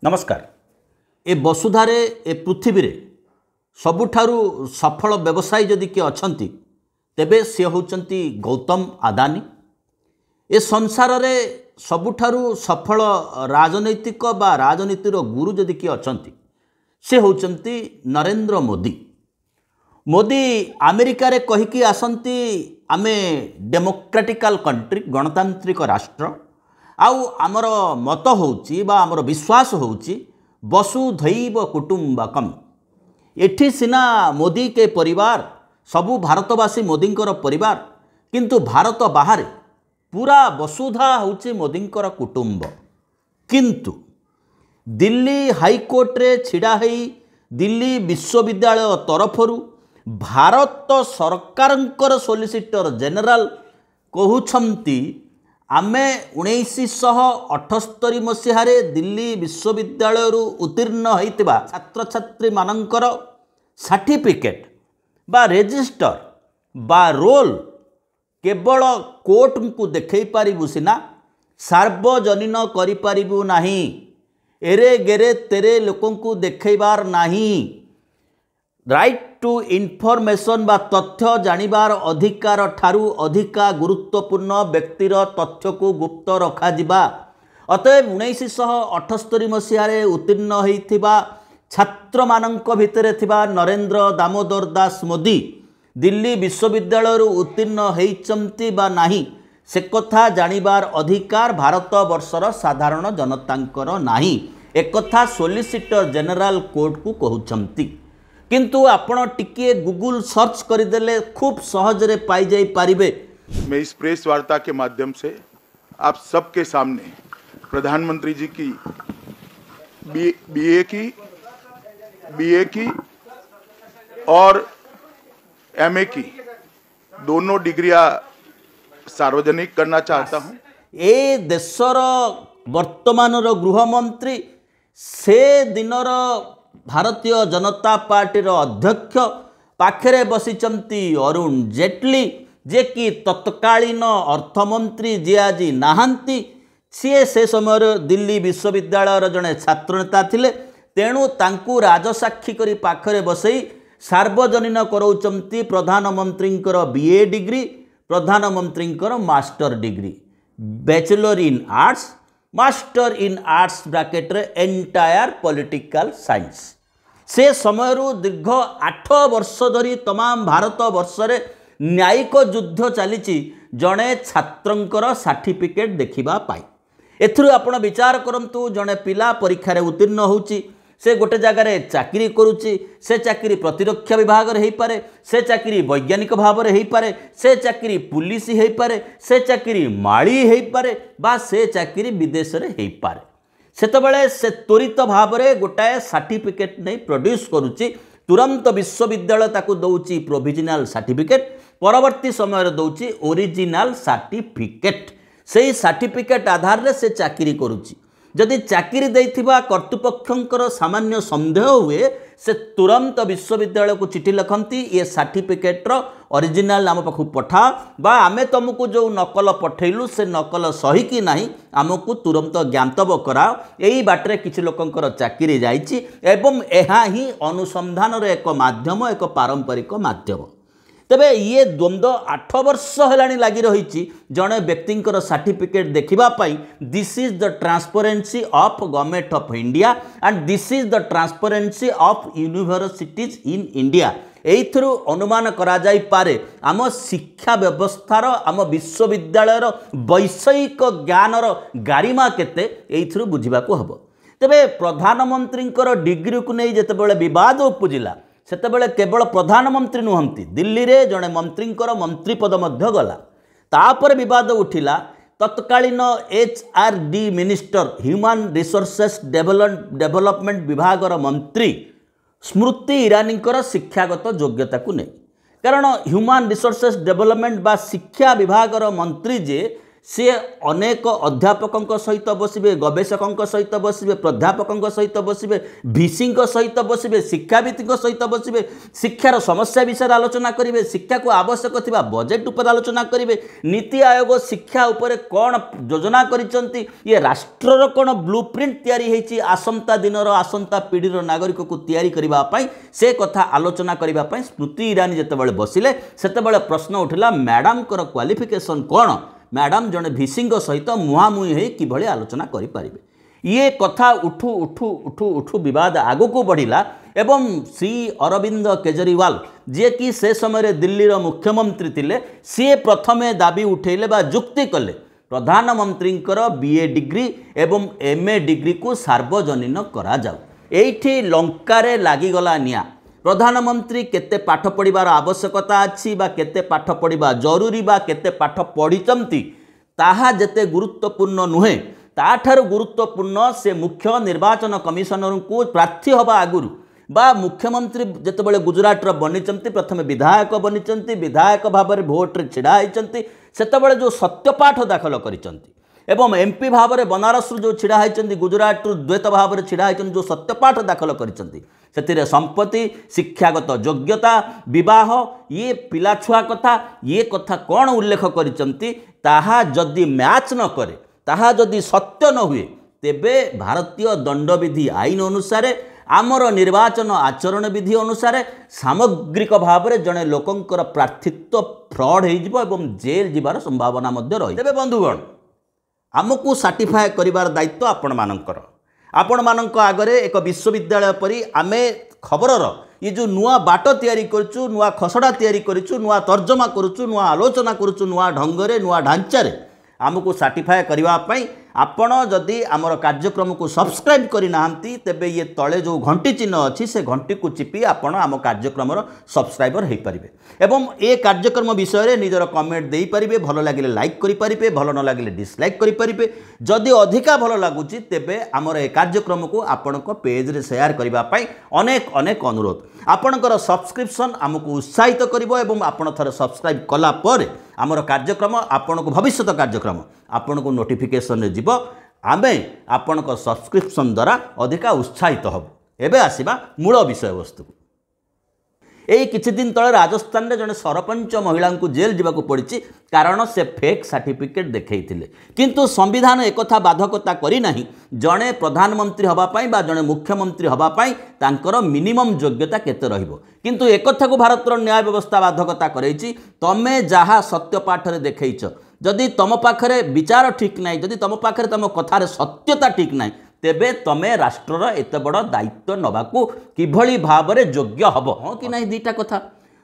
नमस्कार। ए वसुधारे ए पृथ्वी रे सबुठारु सफल व्यवसायी जदि किए अछंती तेबे से होचंती गौतम अदानी। ए संसार रे सबुठारु सफल राजनैतिक बा राजनीतिर गुरु जदि किए अछंती से होचंती नरेंद्र मोदी। मोदी अमेरिका रे कहिकी आसंती आमे डेमोक्रेटिकल कंट्री गणतांत्रिक राष्ट्र आउ आमर मत होउची बा आमर विश्वास होउची वसुधैव कुटुंबकम। एठी सिना मोदी के परिवार सबु भारतवासी मोदींकर परिवार किंतु भारत बाहर पूरा वसुधा होउची मोदींकर कुटुंब। किंतु दिल्ली हाईकोर्ट रे छिड़ा हई दिल्ली विश्वविद्यालय तरफरु भारत सरकारंकर सोलिसिटर जनरल कहउछंती आमे 1978 मसीहारे दिल्ली विश्वविद्यालय उत्तीर्ण होइतिबा छात्र छात्री मानकर सर्टिफिकेट बा रजिस्टर बा रोल केवल कोर्ट को देखै पारिबु सिना सार्वजनीन करि पारिबु नाही। एरे गेरे तेरे लोकन को देखैबार नाही। राइट टू इनफॉरमेशन बा तथ्य जानिबार अधिकार ठारू अधिका गुरुत्वपूर्ण व्यक्तिर तथ्य को गुप्त रखा जिबा। अतएव 1978 मसीहारे उत्तीर्ण होइथिबा छात्र मानक भितरे थिबा नरेंद्र दामोदर दास मोदी दिल्ली विश्वविद्यालय उत्तीर्ण होइचंती बा नाही से कथा जानिबार अधिकार भारत वर्षर साधारण जनतांकर नाही। एक कथा सोलिसिटर जनरल कोर्ट को कहउचंती। किंतु आपण टिके गूगल सर्च करदेले खूब सहजरे पाई जाई पारिबे। मैं इस प्रेस वार्ता के माध्यम से आप सबके सामने प्रधानमंत्री जी की बीए की और एमए की दोनों डिग्रियां सार्वजनिक करना चाहता हूं। ए देशर वर्तमान गृह मंत्री से दिनर भारतीय जनता पार्टी अध्यक्ष पाखरे बसिचंती अरुण जेटली जे कि तत्कालीन अर्थमंत्री जी आज नहांती। से समय दिल्ली विश्वविद्यालय जड़े छात्र नेता थिले तेणु तांकू राजसाक्षी करी पाखरे बसई सार्वजनीन करौचंती प्रधानमंत्रींकर बीए डिग्री प्रधानमंत्रींकर master degree bachelor in arts master in arts bracket रे एंटायर पॉलिटिकल साइंस। से समय दीर्घ 8 वर्ष धरी तमाम भारत वर्ष रे न्यायिक युद्ध चली जड़े छात्रंकर सर्टिफिकेट देखिबा पाई। एथुरु आपण विचार करंतु जड़े पिला परीक्षा रे उत्तीर्ण होउची से गोटे जगार चाकरी करुच्ची से चाकरी प्रतिरक्षा विभाग रे पारे से चाकरी वैज्ञानिक भाव रे पारे से चाकरी पुलिस हो पारे से चाकरी माली हो पारे बा से चाकरी विदेश रे पारे। सेतबेले से त्वरित भाव रे गोटाए सर्टिफिकेट नहीं प्रोड्यूस करुच्ची तुरंत विश्वविद्यालय ताकू दौची प्रोविजनल सर्टिफिकेट परवर्ती समय दौची ओरिजिनल सर्टिफिकेट। से सर्टिफिकेट आधार रे से चाकरी करुच्ची। जदि चाकरी देथिबा कर्तृपक्षंकर सामान्य संदेह हुए से तुरंत विश्वविद्यालय को चिठी लिखती ये सर्टिफिकेट ओरिजिनल आम पाखु पठा बा आमे तुमको जो नकल पठेलु से नकल सही कि नहीं आमको तुरंत ज्ञातव कराओ। यही बाटरे किछि लोकंकर चाकरी जाइछि एवं एहा ही अनुसंधान एक माध्यम एक पारंपरिक माध्यम। तेबे ये द्वंद्व 8 वर्ष हेलानी लगी रही जड़े व्यक्तिंकर सर्टिफिकेट देखिबा पाई। This is the transparency of government of India and this is the transparency of universities in India. एइथरु अनुमान करा जाई पारे आम शिक्षा व्यवस्थार आम विश्वविद्यालय वैषयिक ज्ञानर गारिमा केते एइथरु बुझिबाकू हबो। तेबे प्रधानमंत्रींकर डिग्री को नहीं जेतेबेले विवाद उपजिला सेतेबेले केवल प्रधानमंत्री नुहंती दिल्ली रे जड़े मंत्रींकर मंत्री पद मध्य गला। तापर विवाद उठिला तत्कालीन HRD minister human resources development विभागर मंत्री स्मृति ईरानीकर शिक्षागत योग्यता को नहीं। कारण ह्यूमन रिसोर्सेस डेवलपमेंट बा शिक्षा विभागर मंत्री जे सी अनेक अध्यापकों सहित बसवे, गवेषकों सहित बसवे, प्राध्यापकों सहित बसवे, भिसी सहित बसवे, शिक्षाविद सहित बसवे, शिक्षार समस्या विषय आलोचना करेंगे, शिक्षा को आवश्यक थिबा बजेट उपर आलोचना करेंगे, नीति आयोग शिक्षा उपर कौन योजना करिसंती, ये राष्ट्रर कौन ब्लूप्रिंट तैयारी होईची आसंता दिनर आसंता पीढ़ीर नागरिक को तैयारी करिबा पई से कथा आलोचना करिबा पई स्मृति ईरानी जेतेबेले बसिले सेतेबेले प्रश्न उठिला मैडम कर क्वालिफिकेशन कौन, मैडम जड़े भिसी सहित मुहांमुही हो किभली आलोचना करें। ये कथा उठू उठू उठू उठू विवाद आगु को बढ़िला एवं श्री अरविंद केजरीवाल जे कि से समय दिल्लीर मुख्यमंत्री थिले, सी प्रथमे दाबी उठेले बा जुक्ति कले प्रधानमंत्री बीए डिग्री एवं एमए डिग्री को सार्वजनीन करा जाऊ। एठी लंकारे लागिगला निया। प्रधानमंत्री केते पाठ पढ़िबार आवश्यकता अछि बा केते पाठ पढ़िबा जरूरी बा केते पाठ पढ़िचंती ताहा जेते गुरुत्वपूर्ण नुहे, ताठार गुरुत्वपूर्ण से मुख्य निर्वाचन कमिशनर को प्रार्थी हवा आगुरु बा मुख्यमंत्री जेतेबेले गुजरात बनिचंती प्रथम विधायक बनिचंती, विधायक भाव में भोट रे छिड़ा होइचंती, सेतेबेले जो सत्यपाठ दाखल करिचंती एवं एमपी भाव में बनारस जो छिड़ा होइचंती, गुजरात द्वैत भाव में छिड़ा होइचंती जो सत्यपाठ दाखल करिचंती, से संपत्ति, शिक्षागत योग्यता, विवाह, ये पिलाछुआ कथा, ये कथा कौन उल्लेख करिचंती ताहा जदि मैच न करे, ताहा जदि सत्य न हुए, तेबे भारतीय दंडविधि आईन अनुसार आमर निर्वाचन आचरण विधि अनुसार सामग्रिक भाव में जड़े लोकंकर प्रार्थित्व फ्रॉड हो जेल जीवार संभावना रही। तेबे बंधुगण आमको सर्टिफाए करिवार दायित्व आपण मानक आगरे एक विश्वविद्यालय परी आमे खबरर ये जो नुआ बाट तैयारी करचु, नुआ खसड़ा तैयारी करचु, नुआ तर्जमा करचु, नुआ आलोचना करचु, नुआ ढंगरे नुआ ढांचारे आमको सर्टिफाए करने आपण जदि आमर कार्यक्रम को सब्सक्राइब करना तेबे ये तले जो घंटी चिन्ह अच्छी से घंटी को चिपी आपण आम कार्यक्रम सब्सक्राइबर हो पारे एवं ए कार्यक्रम विषय निजर कमेंट दे पारे, भल लगे लाइक करें, भल न लगे डिसलाइक करें, जदि अधिका भल लगुच तेबे आमर ए कार्यक्रम को आपण पेज रे शेयर करने अनेक अनेक अनुरोध। आपणकर सब्सक्रिप्शन आमको उत्साहित कर आपण थरे सब्सक्राइब कला पर आमर कार्यक्रम आपण को भविष्यत कार्यक्रम आपण को नोटिफिकेशन रे जीव, आमे आपण को सब्सक्रिप्शन द्वारा अधिका उत्साहित हब। एबे आसीबा मूल विषय वस्तु। यही किछि दिन तले राजस्थान में जड़े सरपंच महिला को जेल जावाक पड़ी कारण से फेक सर्टिफिकेट देखैथिले, किंतु संविधान एकथा बाधकता करिना जड़े प्रधानमंत्री हवापाई बा जड़े मुख्यमंत्री हवापाई तांकर मिनिमम योग्यता केते रहिबो, किंतु एकथा को भारतर न्याय व्यवस्था बाधकता करैछि तमे जहा सत्यपाठ रे देखैछ जदि तुम पाखरे विचार ठीक ना, जदि तुम पाखरे तुम कथार सत्यता ठीक ना, तेबे तमे राष्ट्रर एत बड़ दायित्व नबाकू किभली भावरे योग्य हब। हाँ कि नहीं दीटा कथा,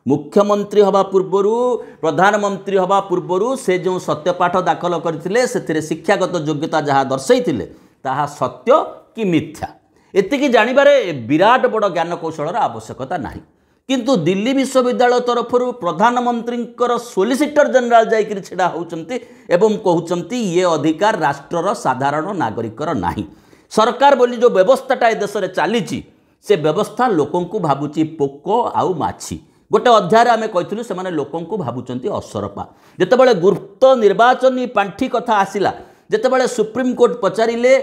मुख्यमंत्री हवा पूर्वरु प्रधानमंत्री हवा पूर्वरु से जो सत्यपाठ दाखल करथिले सेथिरे शिक्षागत योग्यता जहाँ दर्शाइथिले ताहा सत्य कि मिथ्या एतिकी जानिबारे विराट बड़ ज्ञान कौशलर आवश्यकता नाही, किंतु दिल्ली विश्वविद्यालय तरफ प्रधानमंत्री सोलिसिटर जनरल जाइकरी छिड़ा होउचंती एवं कहउचंती ये अधिकार राष्ट्रर साधारण नागरिकर नाही। सरकार बोली जो व्यवस्थाटा देश में चली से व्यवस्था लोकों को भावुची पोको आउ माछी। गोटे अध्याय आम कही से लोकों को भावुंट असरपा। जितेबाला गुप्त निर्वाचन पांठी कथा आसिला, जितेबाला सुप्रीम कोर्ट पचारे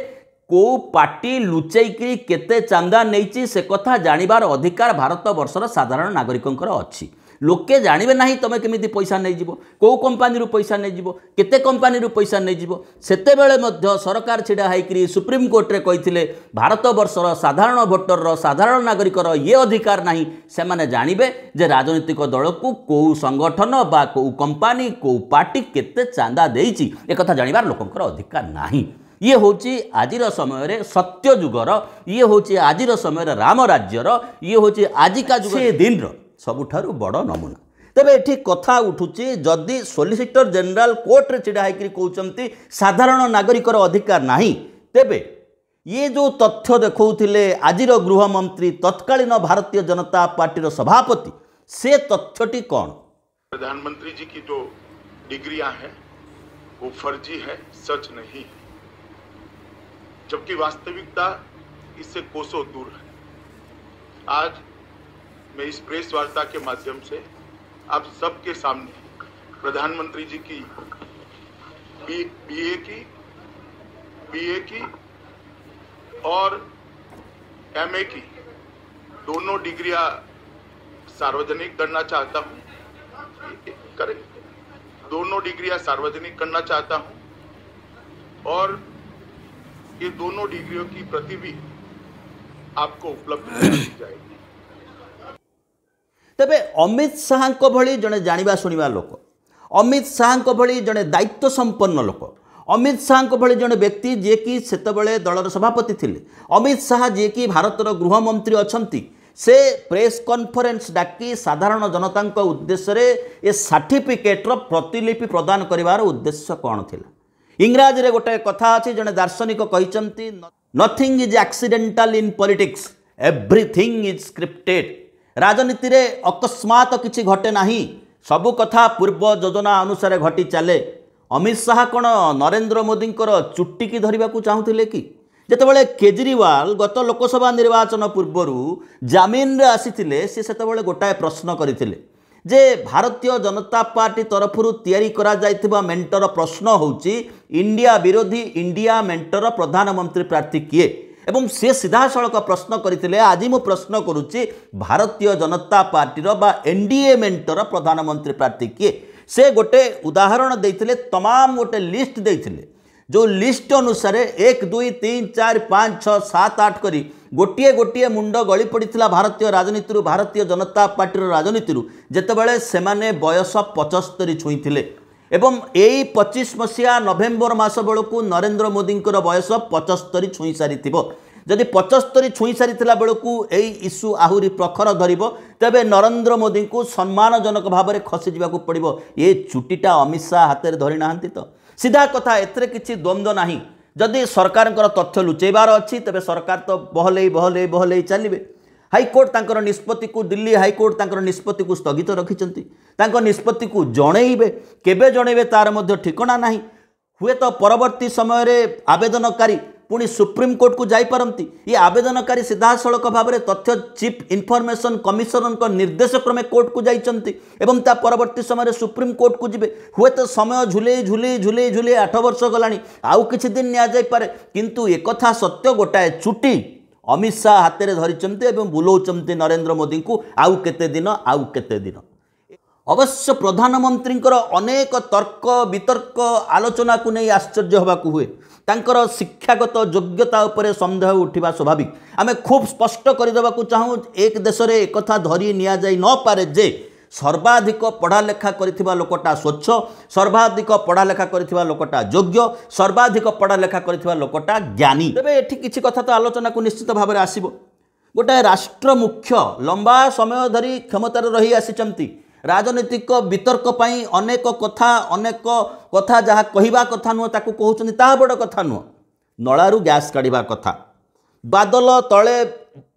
को पार्टी लुचैकी केते चांदा नहीं से कथा जानिबार अधिकार भारत वर्षर साधारण नागरिकंकर अच्छी। लोके जानवे ना तुम केमी पैसा नहीं जीवो, कौ कंपानी पैसा नहीं जीवो, केते कंपानी पैसा नहीं जीवो, सेतेबेले मध्य सरकार छिड़ा होइकरी सुप्रीम कोर्ट रे कहिथिले भारत वर्षर साधारण भोटर साधारण नागरिकर ये अधिकार नहीं, से माने जानिबे जे राजनीतिक दल को कौ संगठन बा कौ कंपानी कौ पार्टी केते चांदा देइची ए कथा जानिबार लोकंकर अधिकार नाही। ये होची आजिर समय सत्य जुगर, ये होची आजिर समय राम राज्यर, ये होची आजिका जुग से दिन सबुठारु बड़ नमूना। तेबे एठी कथा उठुची जदि सोलिसिटर जनरल कोर्ट रे छिड़ा होइकरी कहउचंती साधारण नागरिकर अधिकार नाही, तेबे ये जो तथ्य देखौथिले आजिर गृहमंत्री तत्कालीन भारतीय जनता पार्टी सभापति से तथ्यटी कौन? प्रधानमंत्री जी की जो डिग्रियां हैं वो फर्जी है, सच नहीं, जबकि वास्तविकता इससे कोसों दूर है। आज मैं इस प्रेस वार्ता के माध्यम से आप सबके सामने प्रधानमंत्री जी की बीए की और एमए की दोनों डिग्रियां सार्वजनिक करना चाहता हूं। करेक्ट, दोनों डिग्रियां सार्वजनिक करना चाहता हूं और ये दोनों डिग्रियों की प्रति भी आपको उपलब्ध करा दी जाएगी। तेबे अमित शाह भली जड़े जानिबा शुणिबा लोक, अमित शाह भली जड़े दायित्व संपन्न लोक, अमित शाह भली जड़े व्यक्ति जे कि सेतबेले दलर सभापति थिले, अमित शाह जे कि भारतर गृहमंत्री अछंती, से प्रेस कॉन्फ्रेंस डाकी साधारण जनता उद्देश्य ए सर्टिफिकेटर प्रतिलिपि प्रदान करिवार उद्देश्य कौन थिला? इंग्राजी रे गोटे कथा अछि, जड़े दार्शनिक कहिसंती nothing is accidental in politics, everything is scripted. राजनीति रे अकस्मात किछि घटे नाही, सबु कथा पूर्व योजना अनुसार घटी चले। अमित शाह कौन नरेंद्र मोदी चुट्टी की धरने को चाहूले कि? जितेबाला केजरीवाल गत लोकसभा निर्वाचन पूर्वर जामिन रे आसीथिले, से सेतेबाला गोटाए प्रश्न करथिले जे भारतीय जनता पार्टी तरफरु तैयारी करा जायथिबा मेंटर प्रश्न होउची इंडिया विरोधी इंडिया मेंटर प्रधानमंत्री प्रार्थी किए, एवं से सीधा सड़क प्रश्न करथिले। आज मु प्रश्न करुच्ची भारतीय जनता पार्टीर बा एनडीए मेंटर प्रधानमंत्री प्रार्थी किए? से गोटे उदाहरण देथिले, तमाम गोटे लिस्ट देथिले, जो लिस्ट अनुसार 1 2 3 4 5 6 7 8 करी गोटे गोटे मुंड गली पड़ा भारतीय राजनीति, भारतीय जनता पार्टी राजनीति जितेबाला से बयस 75 छुईले एवं यही 25 मसीहा नवेम्बर मास बेलू नरेंद्र मोदी बयस 75 छुई सारी। जदि 75 छुई सारी बेलू यही इश्यू आहरी प्रखर धरब, तेबे नरेंद्र मोदी को सम्मानजनक भाव में खसी जावाक पड़ो। ये चुटीटा अमित शाह हाथ में धरी ना तो सीधा कथा, एथरे किछि द्वंद्व नहीं। जदि सरकार तथ्य लुचेबार अच्छी, तेबे सरकार तो बहले बहले बहले चलिए। हाईकोर्ट तांकर निष्पत्ति को, दिल्ली हाईकोर्ट तांकर निष्पत्ति को स्थगित रखिछंती, तांकर निष्पत्ति को जणेइबे, केबे जणेइबे तार मध्य ठिकाना नहीं। हुए तो परवर्ती समय रे आवेदनकारी पुणी सुप्रीम कोर्ट को जाई पारंती। ये आवेदनकारी सीधा सड़क भाव में तथ्य चीफ इनफॉरमेशन कमिशनर निर्देश क्रमे कोर्ट को जाइछंती एवं ता परवर्ती समय सुप्रीम कोर्ट को जिबे। हुए तो समय झुले झुले झुले झुले 8 वर्ष गलानी, आउ किछि दिन निया जाई पारे, किंतु एक कथा सत्य, गोटाए चुटी अमित शाह हाथ में धरिछंती एवं बुलाउछंती नरेंद्र मोदी को आउ केते दिन आउ केते दिन। अवश्य प्रधानमंत्री अनेक तर्क वितर्क आलोचना को नहीं आश्चर्य होगा हुए, तांकर शिक्षागत योग्यता उपरे संदेह उठा स्वाभाविक। आमे खूब स्पष्ट करदेवा चाहूँ, एक देश में एक कथा धरी निया जाई न पारे जे सर्वाधिक पढ़ा लेखा करिथिबा लोकटा स्वच्छ, सर्वाधिक पढ़ा लेखा करिथिबा लोकटा योग्य, सर्वाधिक पढ़ा लेखा करिथिबा लोकटा ज्ञानी। तेबे एठी किछि कथा तो आलोचना को निश्चित भाव में आसीबो। गोटाए राष्ट्र मुख्य लंबा समय धरी क्षमतार रही आसीचंती, राजनीतिक वितर्क पाई अनेक कथा जहाँ कहवा कथा नुह ताकू कहउछन्ती, ता बड़ कथा नुह। नलारू गैस काढ़ा कथा, बादल तले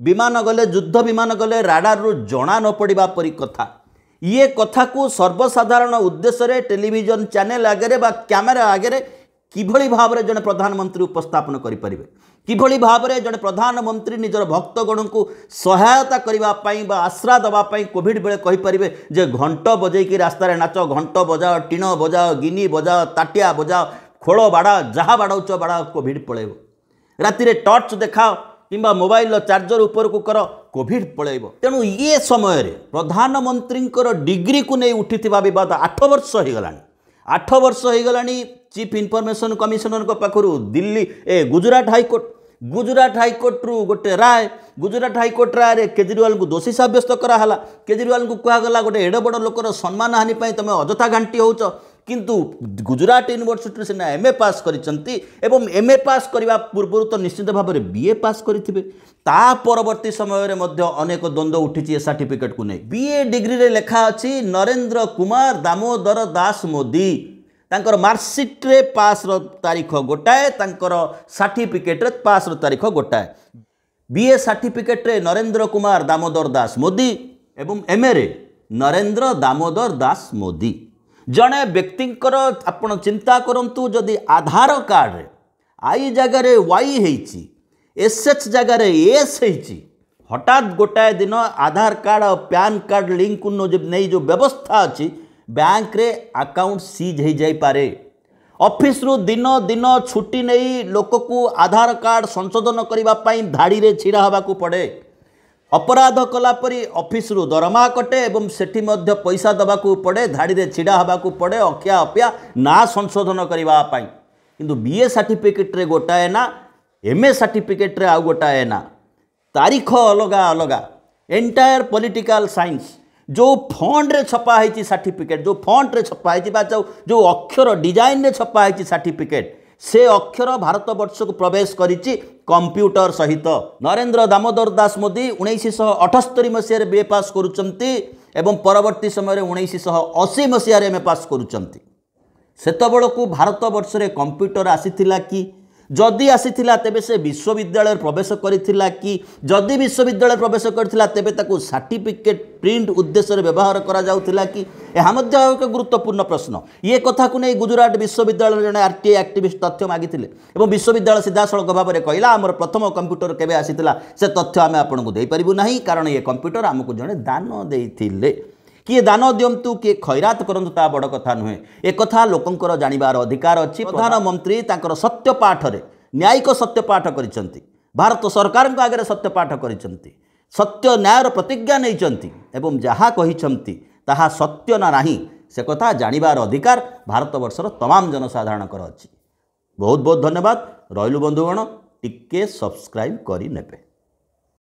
विमान गले, युद्ध विमान गले राडारू जना न पड़ा परी कथा। ये कथा को सर्वसाधारण उद्देश्य टेलीविजन चैनल आगे बा कैमेरा आगे किभली भाव में जड़े प्रधानमंत्री उपस्थापन करें, किभली भाव में जड़े प्रधानमंत्री निजर भक्तगण को सहायता करने आश्रा देवाई कोविड बेले कहींपर जे घंट बजेकी रास्तार नाच, घंट बजाओ, टीण बजाओ, गिनी बजाओ, ताटिया बजाओ, खोल बाड़ा, जहाँ बाड़ाऊच बाड़ा, कोविड पलैब। राति टर्च देखाओ किंबा मोबाइल चार्जर ऊपर को कर, कोविड पलैब। तेणु ये समय प्रधानमंत्री डिग्री को नहीं उठी बद 8 वर्ष हो गला, 8 वर्ष हो गला। चीफ इनफॉरमेशन कमिशनर पाखु दिल्ली गुजरात हाईकोर्ट रु गोटे राय, गुजरात हाईकोर्ट राय केजरीवाल को दोषी साब्यस्त कराला। केजरीवाल को कहगला गोटे एड बड़ लोकर सम्मान हानि तुम अजथा घांटी होच, किंतु गुजरात यूनिवर्सिटी से एमए पास करिसंती एवं एमए पास करने पूर्व तो निश्चित भाव में बीए पास करिथिबे। ता परवर्ती समय रे मध्य अनेक द्वंद्व उठी ए सर्टिफिकेट को नहीं। बीए डिग्री रे लेखा अछि नरेंद्र कुमार दामोदर दास मोदी, तांकर मार्कशीट रे पास रो तारीख गोटाए, तांकर सर्टिफिकेट रे पास रो तारीख गोटाए। बीए सर्टिफिकेट रे नरेंद्र कुमार दामोदर दास मोदी एवं एमए रे नरेंद्र दामोदर दास मोदी। जड़े व्यक्तिंकर आपण चिंता करंतु, जदि आधार कार्ड रे आई जगह रे वाई हेची, एसएच जगह रे एस हेची, हठात गोटाए दिन आधार कार्ड और पैन कार्ड लिंक नहीं जो व्यवस्था अच्छी बैंक रे अकाउंट सीज हो जाई पारे। ऑफिस रु दिन दिन छुट्टी नहीं लोक को आधार कार्ड संशोधन करने धाड़ी रे छिड़ा हवा को पड़े। अपराध कलापरी ऑफिस रु दरमा कटे एवं सेठी मध्य पैसा दबाकू पड़े, धाड़ी रे छिड़ा हवा को पड़े अखिया अपिया ना संशोधन करने किंतु बीए सर्टिफिकेट रे गोटाए ना, एमए सर्टिफिकेट रे आउ गोटाए ना, तारीख अलगा अलगा। एंटायर पॉलिटिकल साइंस जो फॉन्ट रे छपा है सर्टिफिकेट, जो फॉन्ट रे छपा है जो अक्षर डिजाइन रे छपा है सर्टिफिकेट, से अक्षर भारत वर्ष को प्रवेश करिछि कंप्यूटर सहित। नरेंद्र दामोदर दास मोदी 1978 मसीह बीए पास करुचंती एवं परवर्ती समय 1980 मसीह एमए पास करुचंती। सेतबेलू भारत वर्ष रे कंप्यूटर आसीथिला कि जदि आसीथिला तेबे से विश्वविद्यालय प्रवेश करिथिला कि जदि विश्वविद्यालय प्रवेश करथिला तेबे ताकू सर्टिफिकेट प्रिंट उद्देश्य रे व्यवहार करा जाउथिला कि एहा मध्य एक गुरुत्वपूर्ण प्रश्न। ये कथा को नहीं गुजरात विश्वविद्यालय जने आरटीआई एक्टिविस्ट तथ्य मागिथिले एवं विश्वविद्यालय सीधासळख भाव में कहला हमर प्रथम कंप्यूटर केबे आसीथिला से तथ्य आमे आपनकु देई परिबु नाही, कारण ये कंप्यूटर हमकु जने दान देइथिले। किए दान दिंतु किए खैरात करंतु ता बड़ कथा नुहे। एक कथा लोकंकर जानिबार अधिकार अछि। प्रधानमंत्री तांकर सत्यपाठ रे न्यायिक सत्यपाठ करिसंती, भारत सरकार को आगे सत्यपाठ करिसंती, सत्य न्यायर प्रतिज्ञा नैचंती एवं जहाँ कहिसंती ताहा सत्य ना नाही से कथा जानिबार अधिकार भारत वर्षर तमाम जनसाधारणकर अछि। बहुत बहुत धन्यवाद। रहिलु बंधुगण, टिके सब्सक्राइब करि नेबे।